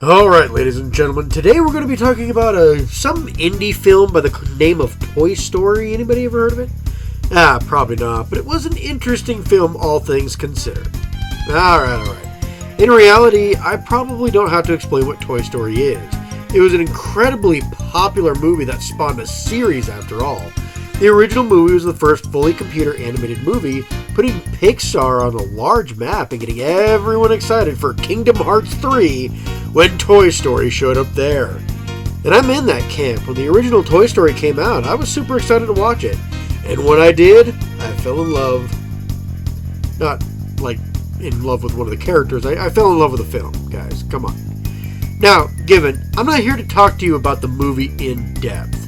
Alright, ladies and gentlemen, today we're going to be talking about some indie film by the name of Toy Story. Anybody ever heard of it? Probably not, but it was an interesting film, all things considered. Alright. In reality, I probably don't have to explain what Toy Story is. It was an incredibly popular movie that spawned a series after all. The original movie was the first fully computer animated movie, putting Pixar on a large map and getting everyone excited for Kingdom Hearts 3 when Toy Story showed up there. And I'm in that camp. When the original Toy Story came out, I was super excited to watch it. And when I did, I fell in love. Not like in love with one of the characters. I fell in love with the film, guys. Come on. Now, I'm not here to talk to you about the movie in depth,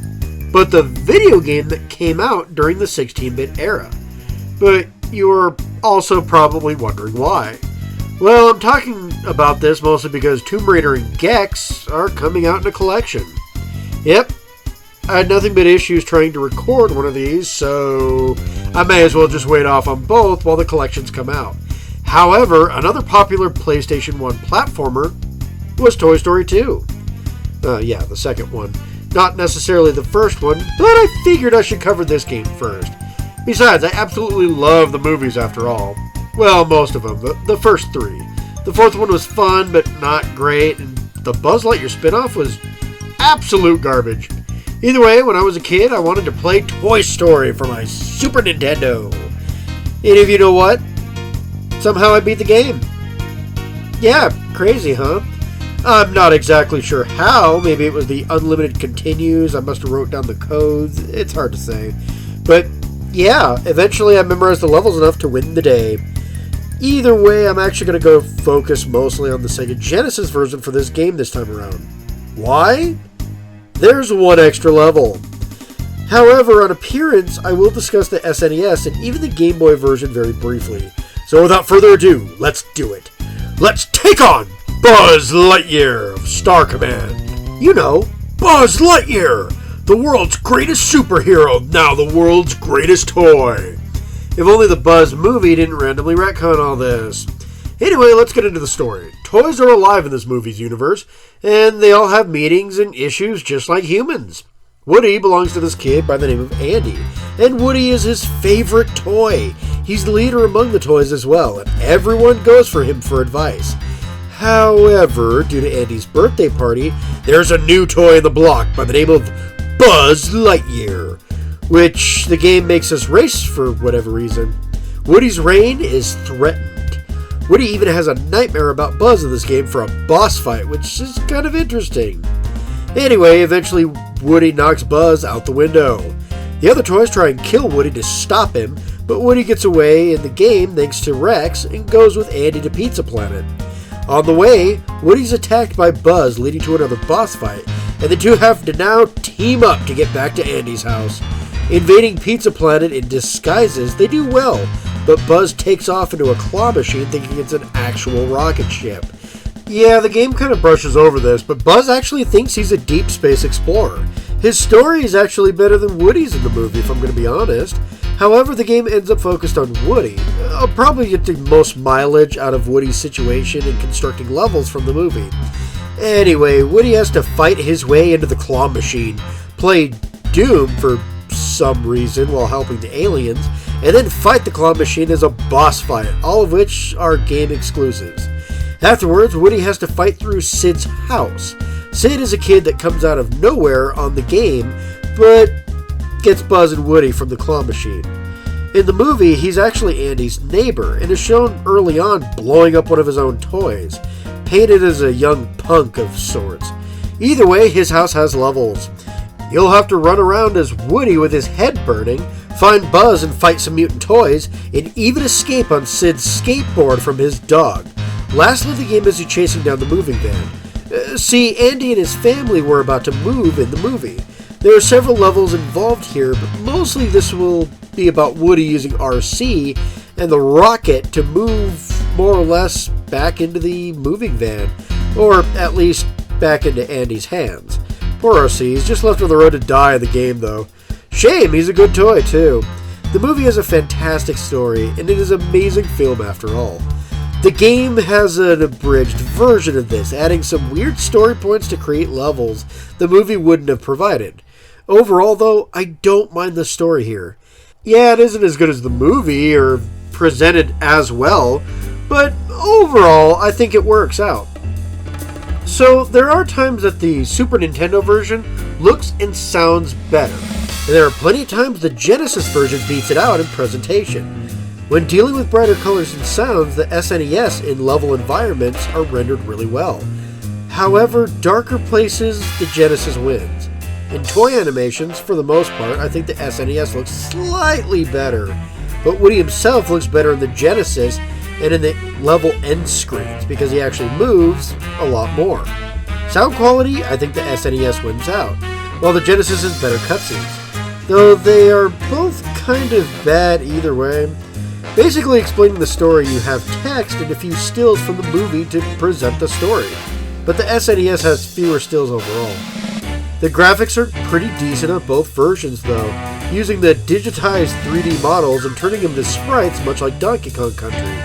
but the video game that came out during the 16-bit era. But you're also probably wondering why. Well, I'm talking about this mostly because Tomb Raider and Gex are coming out in a collection. Yep, I had nothing but issues trying to record one of these, so I may as well just wait off on both while the collections come out. However, another popular PlayStation 1 platformer was Toy Story 2. Yeah, the second one. Not necessarily the first one, but I figured I should cover this game first. Besides, I absolutely love the movies after all. Well, most of them, the first three. The fourth one was fun, but not great, and the Buzz Lightyear spinoff was absolute garbage. Either way, when I was a kid, I wanted to play Toy Story for my Super Nintendo. Any of you know what? Somehow I beat the game. Yeah, crazy, huh? I'm not exactly sure how. Maybe it was the unlimited continues. I must have wrote down the codes. It's hard to say. But yeah, eventually I memorized the levels enough to win the day. Either way, I'm actually going to go focus mostly on the Sega Genesis version for this game this time around. Why? There's one extra level. However, on appearance, I will discuss the SNES and even the Game Boy version very briefly. So without further ado, let's do it. Let's take on Buzz Lightyear of Star Command. You know, Buzz Lightyear, the world's greatest superhero, now the world's greatest toy. If only the Buzz movie didn't randomly retcon all this. Anyway, let's get into the story. Toys are alive in this movie's universe, and they all have meetings and issues just like humans. Woody belongs to this kid by the name of Andy, and Woody is his favorite toy. He's the leader among the toys as well, and everyone goes for him for advice. However, due to Andy's birthday party, there's a new toy in the block by the name of Buzz Lightyear, which the game makes us race for whatever reason. Woody's reign is threatened. Woody even has a nightmare about Buzz in this game for a boss fight, which is kind of interesting. Anyway, eventually Woody knocks Buzz out the window. The other toys try and kill Woody to stop him, but Woody gets away in the game thanks to Rex and goes with Andy to Pizza Planet. On the way, Woody's attacked by Buzz, leading to another boss fight, and the two have to now team up to get back to Andy's house. Invading Pizza Planet in disguises, they do well, but Buzz takes off into a claw machine thinking it's an actual rocket ship. Yeah, the game kind of brushes over this, but Buzz actually thinks he's a deep space explorer. His story is actually better than Woody's in the movie, if I'm going to be honest. However, the game ends up focused on Woody. I'll probably get the most mileage out of Woody's situation in constructing levels from the movie. Anyway, Woody has to fight his way into the claw machine, play Doom for some reason while helping the aliens, and then fight the claw machine as a boss fight, all of which are game exclusives. Afterwards, Woody has to fight through Sid's house. Sid is a kid that comes out of nowhere on the game, but gets Buzz and Woody from the claw machine. In the movie, he's actually Andy's neighbor, and is shown early on blowing up one of his own toys, painted as a young punk of sorts. Either way, his house has levels. You'll have to run around as Woody with his head burning, find Buzz and fight some mutant toys, and even escape on Sid's skateboard from his dog. Lastly, the game has you chasing down the moving van. See, Andy and his family were about to move in the movie. There are several levels involved here, but mostly this will be about Woody using RC and the rocket to move more or less back into the moving van, or at least back into Andy's hands. Poor RC, he's just left on the road to die in the game though. Shame, he's a good toy too. The movie has a fantastic story, and it is an amazing film after all. The game has an abridged version of this, adding some weird story points to create levels the movie wouldn't have provided. Overall, though, I don't mind the story here. Yeah, it isn't as good as the movie or presented as well, but overall, I think it works out. So, there are times that the Super Nintendo version looks and sounds better, and there are plenty of times the Genesis version beats it out in presentation. When dealing with brighter colors and sounds, the SNES in level environments are rendered really well. However, darker places, the Genesis wins. In toy animations, for the most part, I think the SNES looks slightly better, but Woody himself looks better in the Genesis and in the level end screens because he actually moves a lot more. Sound quality, I think the SNES wins out, while the Genesis has better cutscenes, though they are both kind of bad either way. Basically explaining the story, you have text and a few stills from the movie to present the story, but the SNES has fewer stills overall. The graphics are pretty decent on both versions though, using the digitized 3D models and turning them to sprites much like Donkey Kong Country.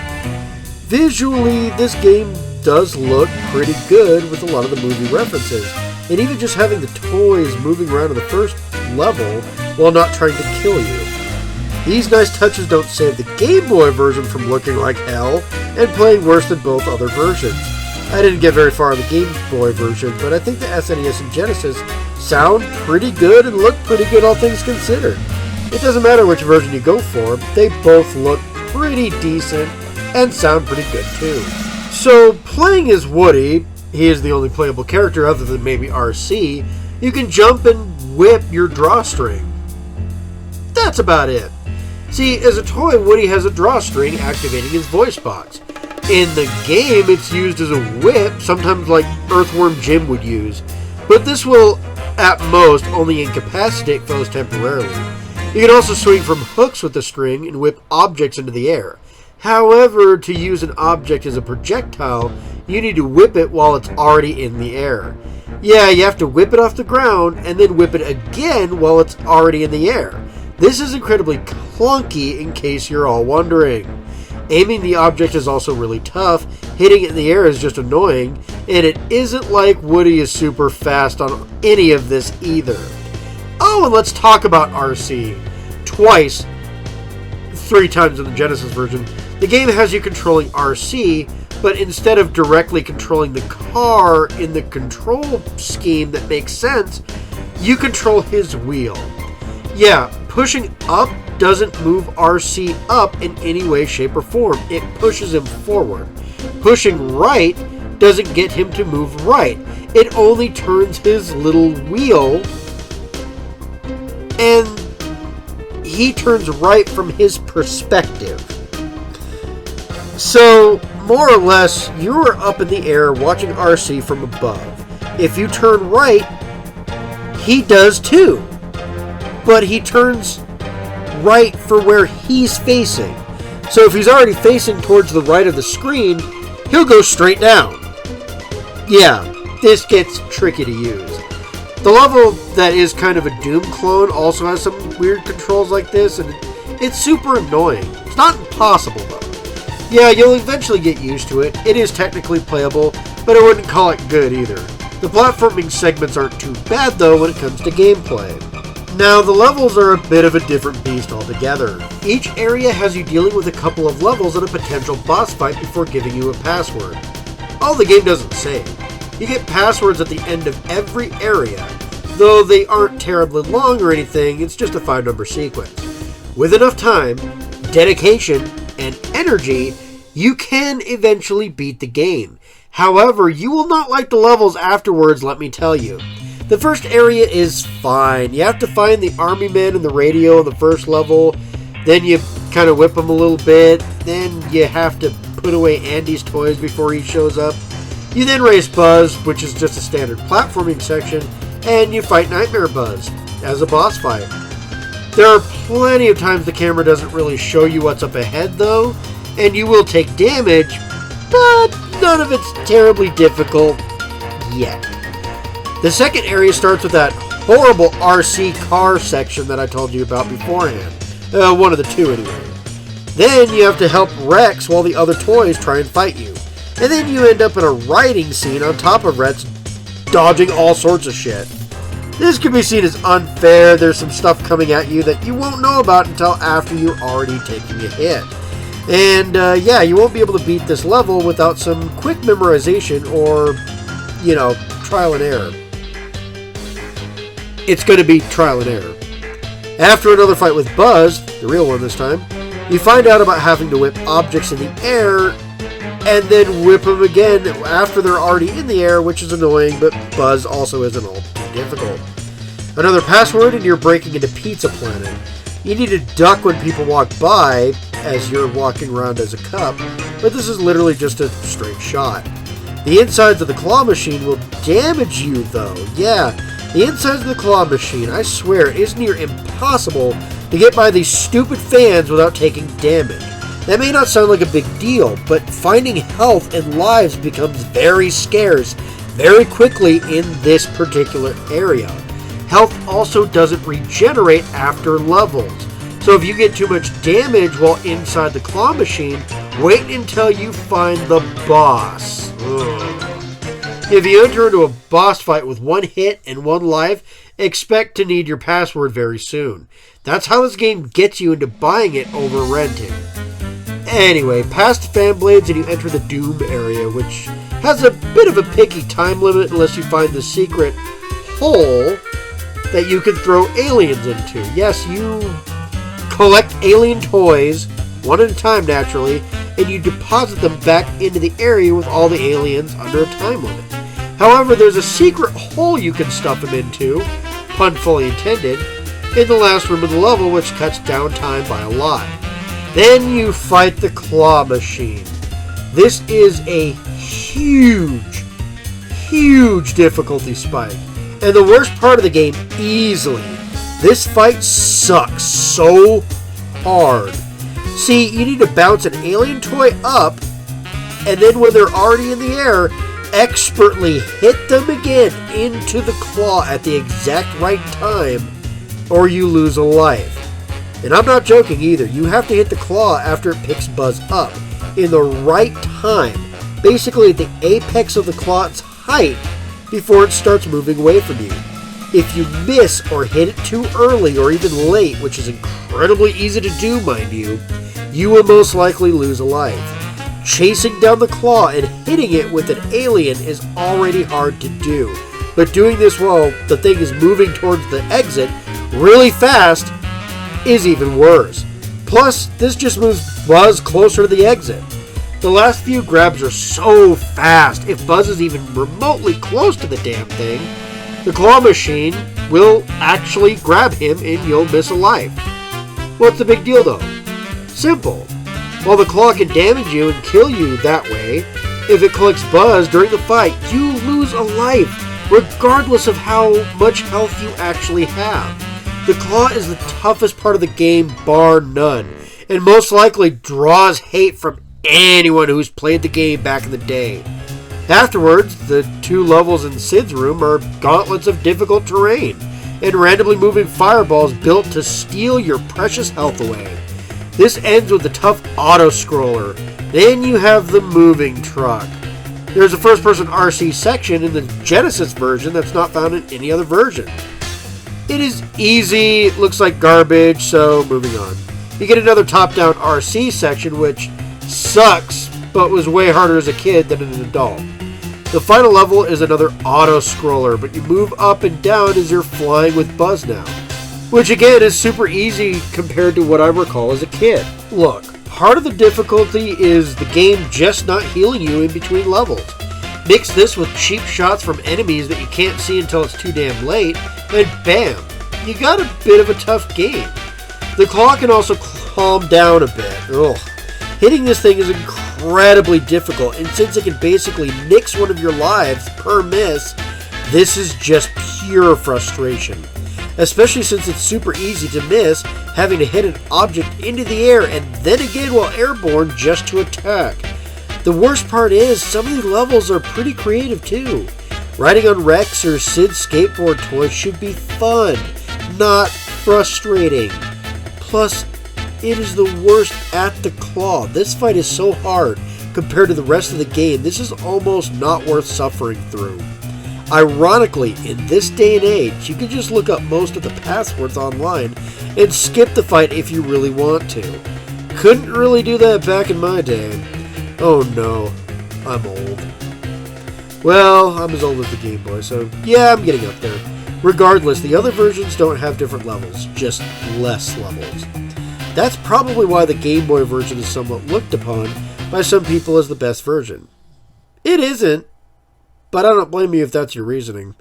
Visually, this game does look pretty good with a lot of the movie references, and even just having the toys moving around in the first level while not trying to kill you. These nice touches don't save the Game Boy version from looking like hell and playing worse than both other versions. I didn't get very far in the Game Boy version, but I think the SNES and Genesis sound pretty good and look pretty good all things considered. It doesn't matter which version you go for, they both look pretty decent and sound pretty good too. So, playing as Woody, he is the only playable character other than maybe RC, you can jump and whip your drawstring. That's about it. See, as a toy, Woody has a drawstring activating his voice box. In the game, it's used as a whip, sometimes like Earthworm Jim would use. But this will, at most, only incapacitate foes temporarily. You can also swing from hooks with the string and whip objects into the air. However, to use an object as a projectile, you need to whip it while it's already in the air. Yeah, you have to whip it off the ground and then whip it again while it's already in the air. This is incredibly clunky in case you're all wondering. Aiming the object is also really tough, hitting it in the air is just annoying, and it isn't like Woody is super fast on any of this either. Oh, and let's talk about RC. Twice, 3 times in the Genesis version, the game has you controlling RC, but instead of directly controlling the car in the control scheme that makes sense, you control his wheel. Yeah, pushing up doesn't move RC up in any way, shape, or form. It pushes him forward. Pushing right doesn't get him to move right. It only turns his little wheel, and he turns right from his perspective. So, more or less, you're up in the air watching RC from above. If you turn right, he does too. But he turns right for where he's facing. So if he's already facing towards the right of the screen, he'll go straight down. Yeah, this gets tricky to use. The level that is kind of a Doom clone also has some weird controls like this, and it's super annoying. It's not impossible though. Yeah, you'll eventually get used to it. It is technically playable, but I wouldn't call it good either. The platforming segments aren't too bad though when it comes to gameplay. Now, the levels are a bit of a different beast altogether. Each area has you dealing with a couple of levels and a potential boss fight before giving you a password. All the game doesn't say. You get passwords at the end of every area, though they aren't terribly long or anything, it's just a 5-number sequence. With enough time, dedication, and energy, you can eventually beat the game. However, you will not like the levels afterwards, let me tell you. The first area is fine. You have to find the army men and the radio in the first level. Then you kind of whip them a little bit. Then you have to put away Andy's toys before he shows up. You then race Buzz, which is just a standard platforming section. And you fight Nightmare Buzz as a boss fight. There are plenty of times the camera doesn't really show you what's up ahead though. And you will take damage, but none of it's terribly difficult yet. The second area starts with that horrible RC car section that I told you about beforehand. One of the two anyway. Then you have to help Rex while the other toys try and fight you. And then you end up in a riding scene on top of Rex, dodging all sorts of shit. This can be seen as unfair. There's some stuff coming at you that you won't know about until after you're already taking a hit. And yeah, you won't be able to beat this level without some quick memorization or, trial and error. It's going to be trial and error. After another fight with Buzz, the real one this time, you find out about having to whip objects in the air and then whip them again after they're already in the air, which is annoying, but Buzz also isn't all too difficult. Another password and you're breaking into Pizza Planet. You need to duck when people walk by as you're walking around as a cup, but this is literally just a straight shot. The insides of the claw machine will damage you though. Yeah, the insides of the claw machine, I swear, is near impossible to get by these stupid fans without taking damage. That may not sound like a big deal, but finding health and lives becomes very scarce very quickly in this particular area. Health also doesn't regenerate after levels. So if you get too much damage while inside the claw machine, wait until you find the boss. Ugh. If you enter into a boss fight with one hit and one life, expect to need your password very soon. That's how this game gets you into buying it over renting. Anyway, past fan blades and you enter the Doom area, which has a bit of a picky time limit unless you find the secret hole that you can throw aliens into. Yes, you collect alien toys, one at a time naturally, and you deposit them back into the area with all the aliens under a time limit. However, there's a secret hole you can stuff them into, pun fully intended, in the last room of the level, which cuts down time by a lot. Then you fight the claw machine. This is a huge difficulty spike. And the worst part of the game, easily. This fight sucks so hard. See, you need to bounce an alien toy up, and then when they're already in the air, expertly hit them again into the claw at the exact right time, or you lose a life. And I'm not joking either. You have to hit the claw after it picks Buzz up in the right time, basically at the apex of the claw's height before it starts moving away from you. If you miss or hit it too early or even late, which is incredibly easy to do, mind you, you will most likely lose a life. Chasing down the claw and hitting it with an alien is already hard to do, but doing this while the thing is moving towards the exit really fast is even worse. Plus, this just moves Buzz closer to the exit. The last few grabs are so fast, if Buzz is even remotely close to the damn thing, the claw machine will actually grab him and you'll miss a life. What's the big deal though? Simple. While the claw can damage you and kill you that way, if it collects Buzz during the fight, you lose a life, regardless of how much health you actually have. The claw is the toughest part of the game, bar none, and most likely draws hate from anyone who's played the game back in the day. Afterwards, the 2 levels in Sid's room are gauntlets of difficult terrain, and randomly moving fireballs built to steal your precious health away. This ends with a tough auto-scroller. Then you have the moving truck. There's a first-person RC section in the Genesis version that's not found in any other version. It is easy, it looks like garbage, so moving on. You get another top-down RC section, which sucks, but was way harder as a kid than an adult. The final level is another auto-scroller, but you move up and down as you're flying with Buzz now, which again is super easy compared to what I recall as a kid. Look, part of the difficulty is the game just not healing you in between levels. Mix this with cheap shots from enemies that you can't see until it's too damn late, and bam, you got a bit of a tough game. The claw can also calm down a bit. Ugh. Hitting this thing is incredibly difficult, and since it can basically nix one of your lives per miss, this is just pure frustration. Especially since it's super easy to miss, having to hit an object into the air and then again while airborne just to attack. The worst part is, some of these levels are pretty creative too. Riding on Rex or Sid's skateboard toy should be fun, not frustrating. Plus, it is the worst at the claw. This fight is so hard compared to the rest of the game, this is almost not worth suffering through. Ironically, in this day and age, you can just look up most of the passwords online and skip the fight if you really want to. Couldn't really do that back in my day. Oh no, I'm old. Well, I'm as old as the Game Boy, so yeah, I'm getting up there. Regardless, the other versions don't have different levels, just less levels. That's probably why the Game Boy version is somewhat looked upon by some people as the best version. It isn't, but I don't blame you if that's your reasoning.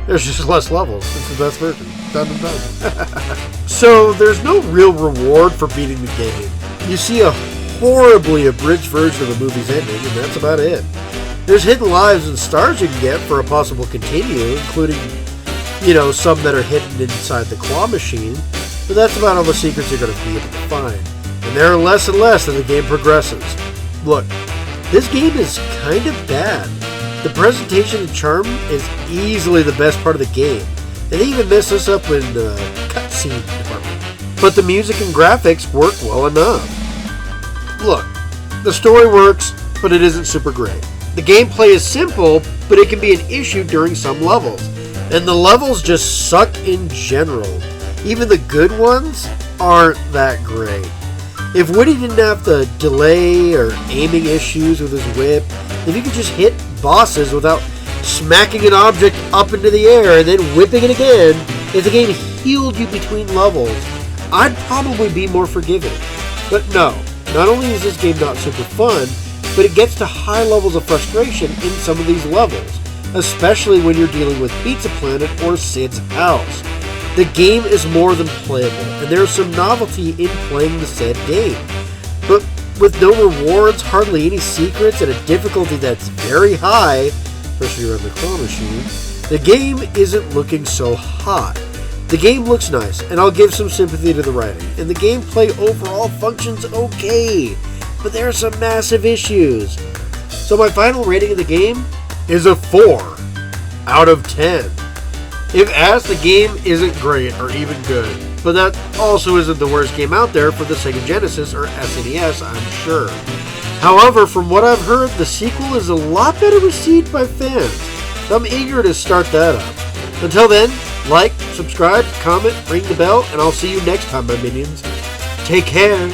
There's just less levels. It's the best version. Done and done. So, there's no real reward for beating the game. You see a horribly abridged version of the movie's ending, and that's about it. There's hidden lives and stars you can get for a possible continue, including, some that are hidden inside the claw machine, but that's about all the secrets you're going to be able to find. And there are less and less as the game progresses. Look, this game is kind of bad. The presentation and charm is easily the best part of the game, and they even mess us up in the cutscene department. But the music and graphics work well enough. Look, the story works, but it isn't super great. The gameplay is simple, but it can be an issue during some levels, and the levels just suck in general. Even the good ones aren't that great. If Woody didn't have the delay or aiming issues with his whip, if he could just hit bosses without smacking an object up into the air and then whipping it again, if the game healed you between levels, I'd probably be more forgiving. But no, not only is this game not super fun, but it gets to high levels of frustration in some of these levels, especially when you're dealing with Pizza Planet or Sid's house. The game is more than playable, and there's some novelty in playing the said game. But with no rewards, hardly any secrets, and a difficulty that's very high, especially around the claw machine, the game isn't looking so hot. The game looks nice, and I'll give some sympathy to the writing, and the gameplay overall functions okay, but there are some massive issues. So my final rating of the game is a 4 out of 10. If asked, the game isn't great or even good, but that also isn't the worst game out there for the Sega Genesis or SNES, I'm sure. However, from what I've heard, the sequel is a lot better received by fans, so I'm eager to start that up. Until then, like, subscribe, comment, ring the bell, and I'll see you next time, my minions. Take care.